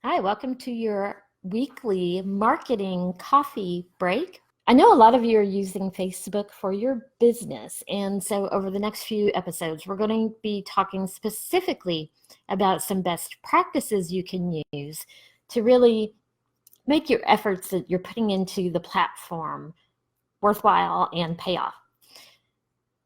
Hi, welcome to your weekly marketing coffee break. I know a lot of you are using Facebook for your business, and so over the next few episodes, we're going to be talking specifically about some best practices you can use to really make your efforts that you're putting into the platform worthwhile and pay off.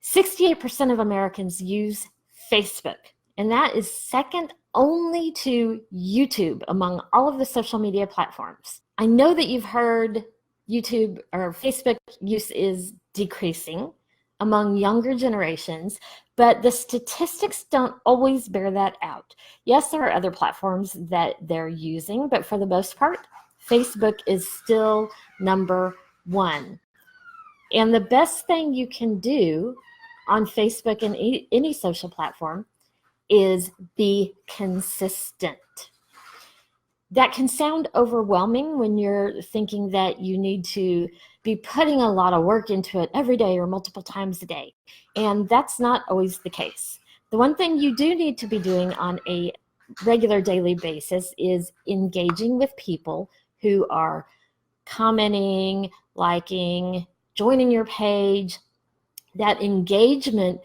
68% of Americans use Facebook, and that is second only to YouTube among all of the social media platforms. I know that you've heard YouTube or Facebook use is decreasing among younger generations, but the statistics don't always bear that out. Yes, there are other platforms that they're using, but for the most part, Facebook is still number one. And the best thing you can do on Facebook and any social platform is be consistent. That can sound overwhelming when you're thinking that you need to be putting a lot of work into it every day or multiple times a day. And that's not always the case. The one thing you do need to be doing on a regular daily basis is engaging with people who are commenting, liking, joining your page. That engagement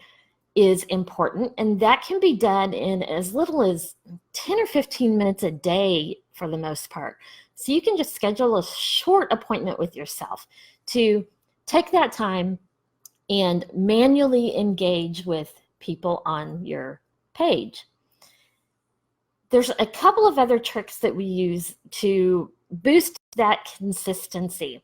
is important, and that can be done in as little as 10 or 15 minutes a day for the most part. So you can just schedule a short appointment with yourself to take that time and manually engage with people on your page. There's a couple of other tricks that we use to boost that consistency.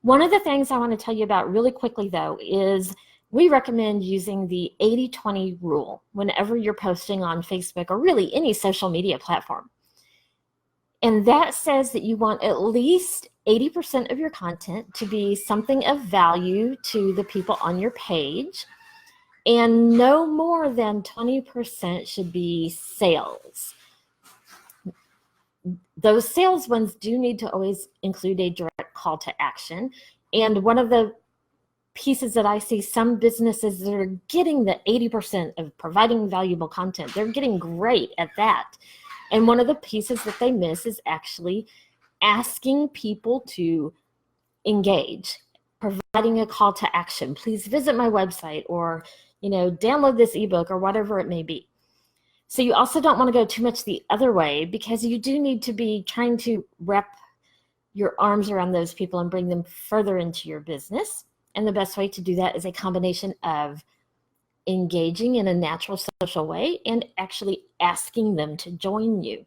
One of the things I want to tell you about really quickly, though, is we recommend using the 80-20 rule whenever you're posting on Facebook or really any social media platform. And that says that you want at least 80% of your content to be something of value to the people on your page, and no more than 20% should be sales. Those sales ones do need to always include a direct call to action. And one of the pieces that I see some businesses that are getting the 80% of providing valuable content, they're getting great at that. And one of the pieces that they miss is actually asking people to engage, providing a call to action. Please visit my website, or download this ebook, or whatever it may be. So you also don't want to go too much the other way, because you do need to be trying to wrap your arms around those people and bring them further into your business. And the best way to do that is a combination of engaging in a natural social way and actually asking them to join you.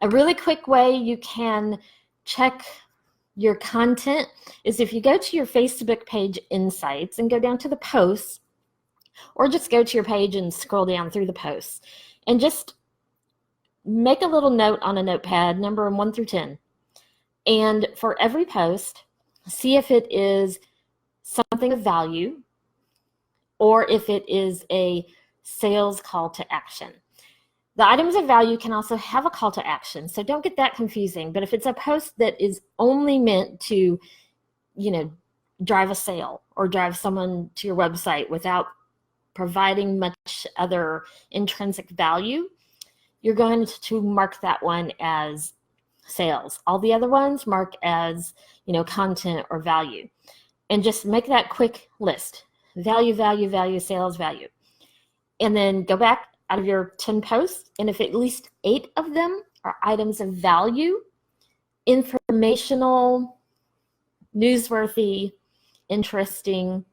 A really quick way you can check your content is if you go to your Facebook page insights and go down to the posts, or just go to your page and scroll down through the posts and just make a little note on a notepad, number 1 through 10. And for every post, see if it is something of value or if it is a sales call to action. The items of value can also have a call to action, so don't get that confusing. But if it's a post that is only meant to, drive a sale or drive someone to your website without providing much other intrinsic value, you're going to mark that one as sales. All the other ones mark as, content or value. And just make that quick list. Value, value, value, sales, value. And then go back out of your 10 posts, and if at least 8 of them are items of value, informational, newsworthy, interesting,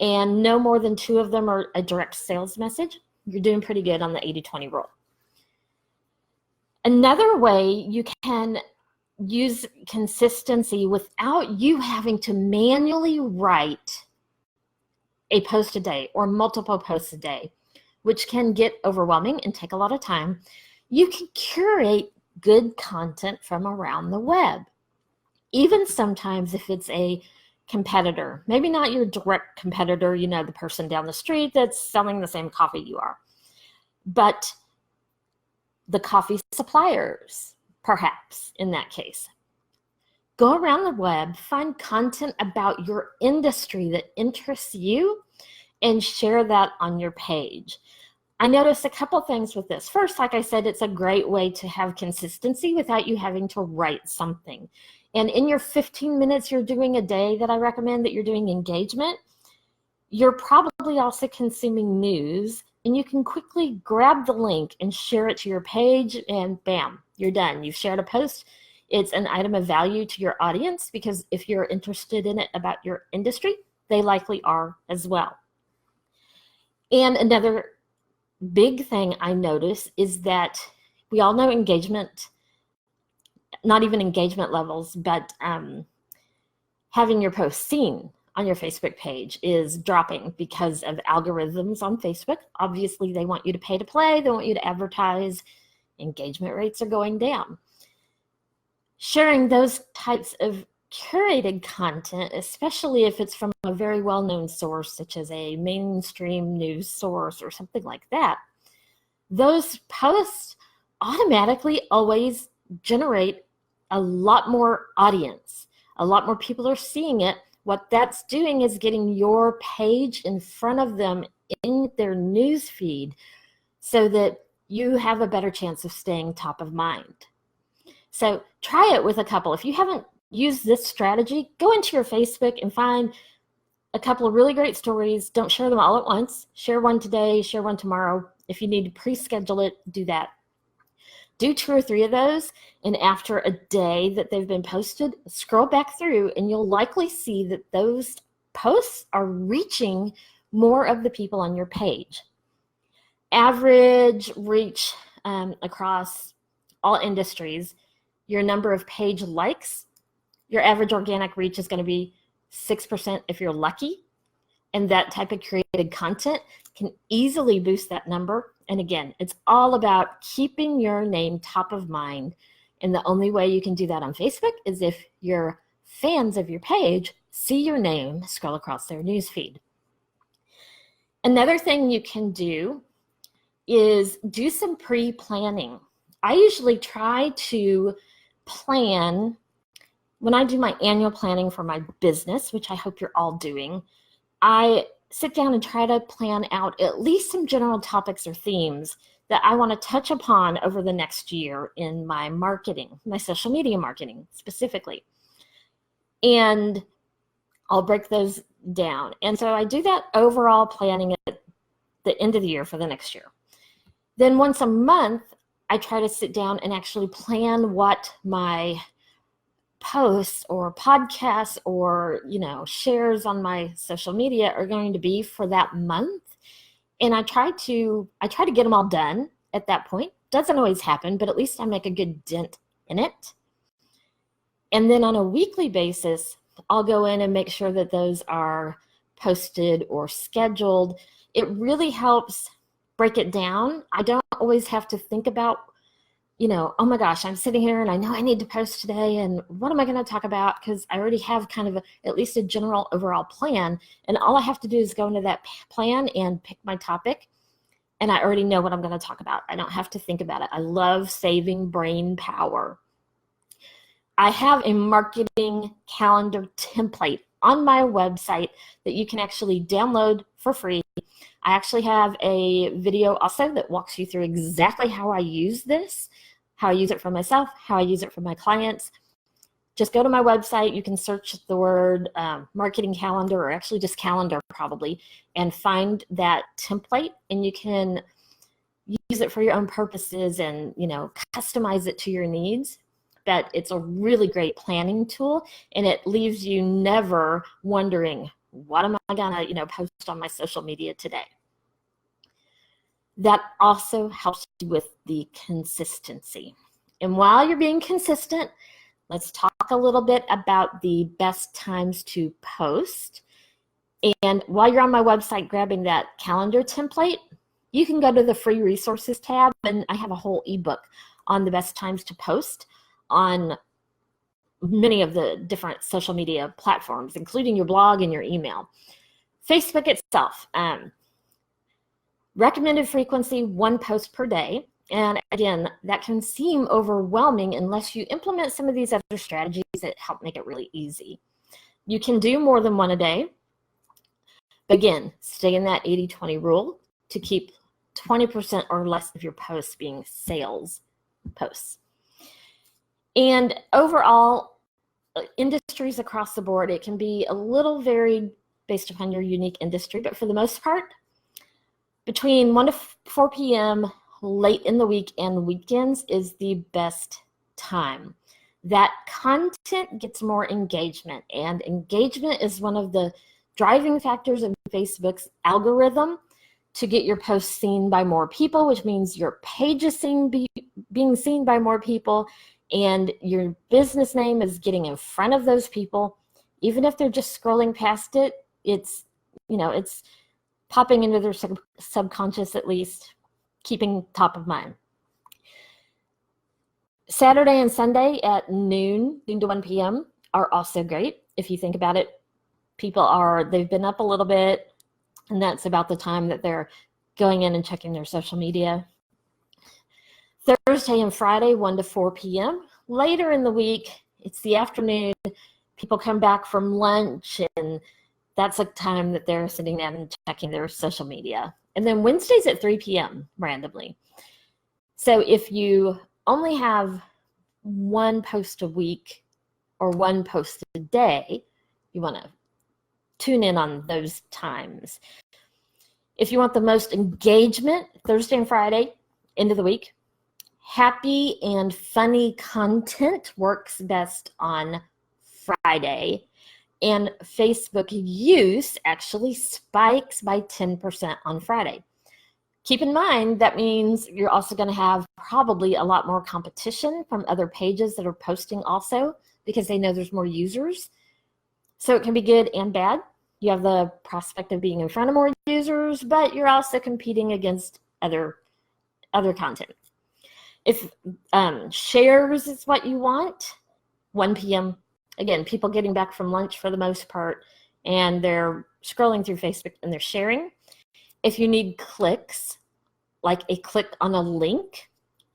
and no more than 2 of them are a direct sales message, you're doing pretty good on the 80-20 rule. Another way you can use consistency without you having to manually write a post a day or multiple posts a day, which can get overwhelming and take a lot of time, you can curate good content from around the web. Even sometimes if it's a competitor, maybe not your direct competitor, the person down the street that's selling the same coffee you are, but the coffee suppliers, perhaps, in that case. Go around the web, find content about your industry that interests you, and share that on your page. I noticed a couple things with this. First, like I said, it's a great way to have consistency without you having to write something. And in your 15 minutes you're doing a day that I recommend that you're doing engagement, you're probably also consuming news, and you can quickly grab the link and share it to your page, and bam, you're done. You've shared a post. It's an item of value to your audience, because if you're interested in it about your industry, they likely are as well. And another big thing I notice is that we all know engagement, not even engagement levels, but having your post seen on your Facebook page is dropping because of algorithms on Facebook. Obviously, they want you to pay to play. They want you to advertise. Engagement rates are going down. Sharing those types of curated content, especially if it's from a very well-known source, such as a mainstream news source or something like that, those posts automatically always generate a lot more audience. A lot more people are seeing it. What that's doing is getting your page in front of them in their news feed so that you have a better chance of staying top of mind. So try it with a couple. If you haven't used this strategy, go into your Facebook and find a couple of really great stories. Don't share them all at once. Share one today, share one tomorrow. If you need to pre-schedule it, do that. Do 2 or 3 of those, and after a day that they've been posted, scroll back through and you'll likely see that those posts are reaching more of the people on your page. Average reach across all industries, your number of page likes, your average organic reach is going to be 6% if you're lucky. And that type of created content can easily boost that number. And again, it's all about keeping your name top of mind. And the only way you can do that on Facebook is if your fans of your page see your name scroll across their newsfeed. Another thing you can do is do some pre-planning. I usually try to plan, when I do my annual planning for my business, which I hope you're all doing, I sit down and try to plan out at least some general topics or themes that I want to touch upon over the next year in my marketing, my social media marketing specifically. And I'll break those down. And so I do that overall planning at the end of the year for the next year. Then once a month, I try to sit down and actually plan what my posts or podcasts or shares on my social media are going to be for that month, and I try to get them all done at that point. Doesn't always happen, but at least I make a good dent in it. And then on a weekly basis, I'll go in and make sure that those are posted or scheduled. It really helps break it down. I don't always have to think about, oh my gosh, I'm sitting here and I know I need to post today, and what am I going to talk about? Because I already have kind of at least a general overall plan, and all I have to do is go into that plan and pick my topic, and I already know what I'm going to talk about. I don't have to think about it. I love saving brain power. I have a marketing calendar template on my website that you can actually download for free. I actually have a video also that walks you through exactly how I use this, how I use it for myself, how I use it for my clients. Just go to my website. You can search the word marketing calendar, or actually just calendar probably, and find that template, and you can use it for your own purposes and customize it to your needs. But it's a really great planning tool, and it leaves you never wondering, what am I gonna post on my social media today? That also helps you with the consistency. And while you're being consistent, let's talk a little bit about the best times to post. And while you're on my website grabbing that calendar template, you can go to the free resources tab, and I have a whole ebook on the best times to post on many of the different social media platforms, including your blog and your email. Facebook itself, recommended frequency, 1 post per day. And again, that can seem overwhelming unless you implement some of these other strategies that help make it really easy. You can do more than 1 a day. But again, stay in that 80-20 rule to keep 20% or less of your posts being sales posts. And overall, industries across the board, it can be a little varied based upon your unique industry, but for the most part, between 1 to 4 p.m. late in the week and weekends is the best time. That content gets more engagement, and engagement is one of the driving factors of Facebook's algorithm to get your posts seen by more people, which means your page is being seen by more people, and your business name is getting in front of those people. Even if they're just scrolling past it, it's popping into their subconscious, at least, keeping top of mind. Saturday and Sunday at noon to 1 p.m. are also great. If you think about it, they've been up a little bit, and that's about the time that they're going in and checking their social media. Thursday and Friday, 1 to 4 p.m. Later in the week, it's the afternoon. People come back from lunch, and that's a time that they're sitting down and checking their social media. And then Wednesdays at 3 p.m. randomly. So if you only have one post a week or one post a day, you want to tune in on those times. If you want the most engagement, Thursday and Friday, end of the week, happy and funny content works best on Friday. And Facebook use actually spikes by 10% on Friday. Keep in mind, that means you're also going to have probably a lot more competition from other pages that are posting also, because they know there's more users. So it can be good and bad. You have the prospect of being in front of more users, but you're also competing against other content. If shares is what you want, 1 p.m. Again, people getting back from lunch for the most part, and they're scrolling through Facebook and they're sharing. If you need clicks, like a click on a link,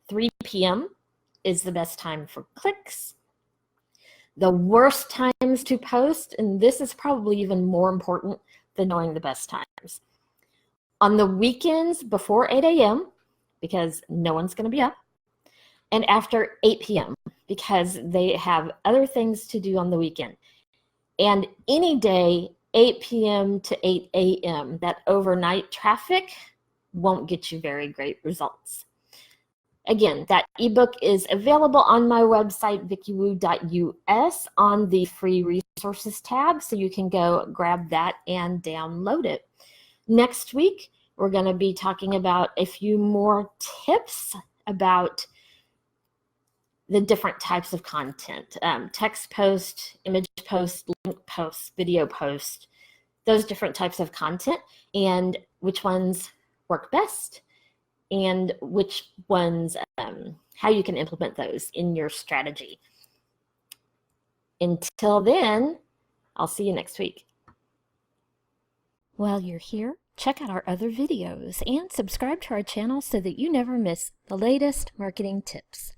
3 p.m. is the best time for clicks. The worst times to post, and this is probably even more important than knowing the best times. On the weekends before 8 a.m., because no one's going to be up, and after 8 p.m., because they have other things to do on the weekend. And any day, 8 p.m. to 8 a.m., that overnight traffic won't get you very great results. Again, that ebook is available on my website, vickiwu.us, on the free resources tab, so you can go grab that and download it. Next week, we're going to be talking about a few more tips about the different types of content, text post, image post, link post, video post, those different types of content, and which ones work best, and which ones, how you can implement those in your strategy. Until then, I'll see you next week. While you're here, check out our other videos and subscribe to our channel so that you never miss the latest marketing tips.